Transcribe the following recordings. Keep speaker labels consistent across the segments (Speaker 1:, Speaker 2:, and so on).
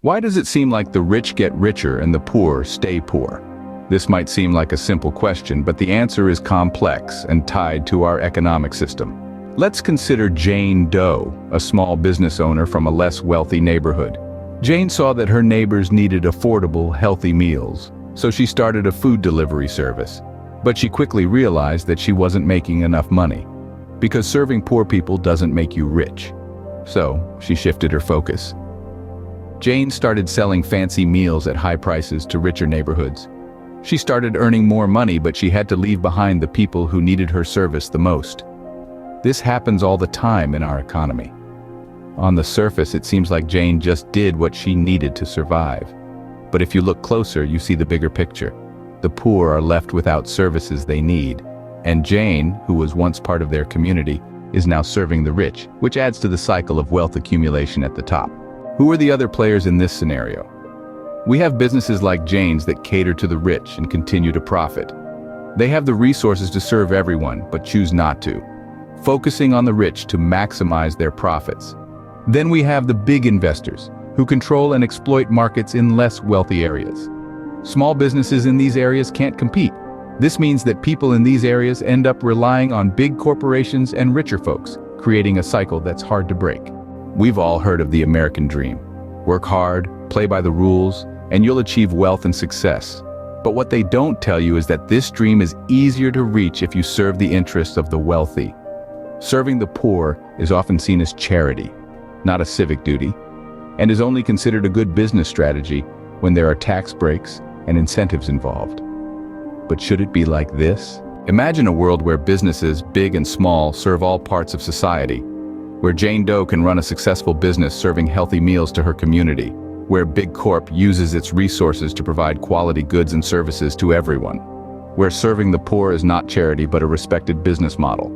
Speaker 1: Why does it seem like the rich get richer and the poor stay poor? This might seem like a simple question, but the answer is complex and tied to our economic system. Let's consider Jane Doe, a small business owner from a less wealthy neighborhood. Jane saw that her neighbors needed affordable, healthy meals, so she started a food delivery service. But she quickly realized that she wasn't making enough money, because serving poor people doesn't make you rich. So she shifted her focus. Jane started selling fancy meals at high prices to richer neighborhoods. She started earning more money, but she had to leave behind the people who needed her service the most. This happens all the time in our economy. On the surface, it seems like Jane just did what she needed to survive. But if you look closer, you see the bigger picture. The poor are left without services they need, and Jane, who was once part of their community, is now serving the rich, which adds to the cycle of wealth accumulation at the top. Who are the other players in this scenario? We have businesses like Jane's that cater to the rich and continue to profit. They have the resources to serve everyone, but choose not to, focusing on the rich to maximize their profits. Then we have the big investors, who control and exploit markets in less wealthy areas. Small businesses in these areas can't compete. This means that people in these areas end up relying on big corporations and richer folks, creating a cycle that's hard to break. We've all heard of the American dream. Work hard, play by the rules, and you'll achieve wealth and success. But what they don't tell you is that this dream is easier to reach if you serve the interests of the wealthy. Serving the poor is often seen as charity, not a civic duty, and is only considered a good business strategy when there are tax breaks and incentives involved. But should it be like this? Imagine a world where businesses, big and small, serve all parts of society, where Jane Doe can run a successful business serving healthy meals to her community, where Big Corp uses its resources to provide quality goods and services to everyone, where serving the poor is not charity but a respected business model.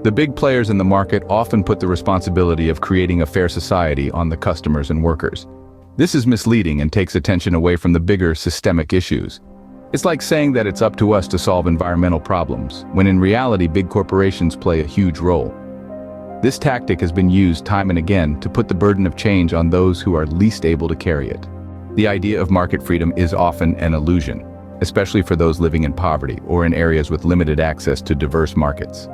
Speaker 1: The big players in the market often put the responsibility of creating a fair society on the customers and workers. This is misleading and takes attention away from the bigger systemic issues. It's like saying that it's up to us to solve environmental problems, when in reality big corporations play a huge role. This tactic has been used time and again to put the burden of change on those who are least able to carry it. The idea of market freedom is often an illusion, especially for those living in poverty or in areas with limited access to diverse markets.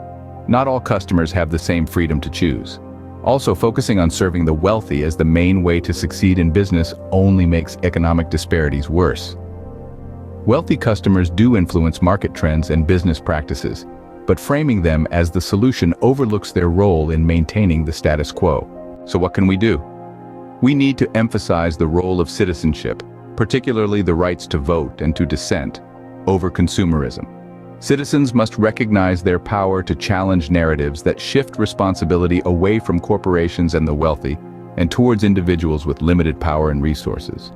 Speaker 1: Not all customers have the same freedom to choose. Also, focusing on serving the wealthy as the main way to succeed in business only makes economic disparities worse. Wealthy customers do influence market trends and business practices, but framing them as the solution overlooks their role in maintaining the status quo. So what can we do? We need to emphasize the role of citizenship, particularly the rights to vote and to dissent, over consumerism. Citizens must recognize their power to challenge narratives that shift responsibility away from corporations and the wealthy and towards individuals with limited power and resources.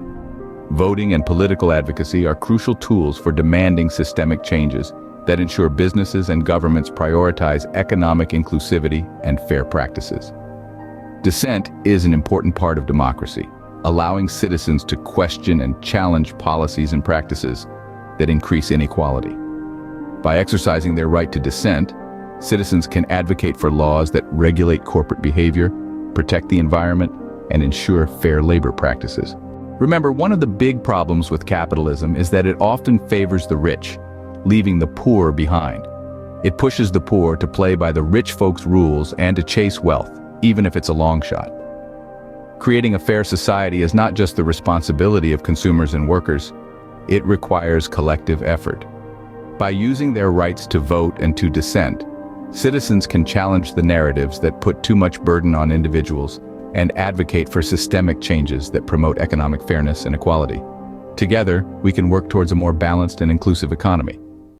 Speaker 1: Voting and political advocacy are crucial tools for demanding systemic changes that ensure businesses and governments prioritize economic inclusivity and fair practices. Dissent is an important part of democracy, allowing citizens to question and challenge policies and practices that increase inequality. By exercising their right to dissent, citizens can advocate for laws that regulate corporate behavior, protect the environment, and ensure fair labor practices. Remember, one of the big problems with capitalism is that it often favors the rich, leaving the poor behind. It pushes the poor to play by the rich folks' rules and to chase wealth, even if it's a long shot. Creating a fair society is not just the responsibility of consumers and workers, it requires collective effort. By using their rights to vote and to dissent, citizens can challenge the narratives that put too much burden on individuals and advocate for systemic changes that promote economic fairness and equality. Together, we can work towards a more balanced and inclusive economy.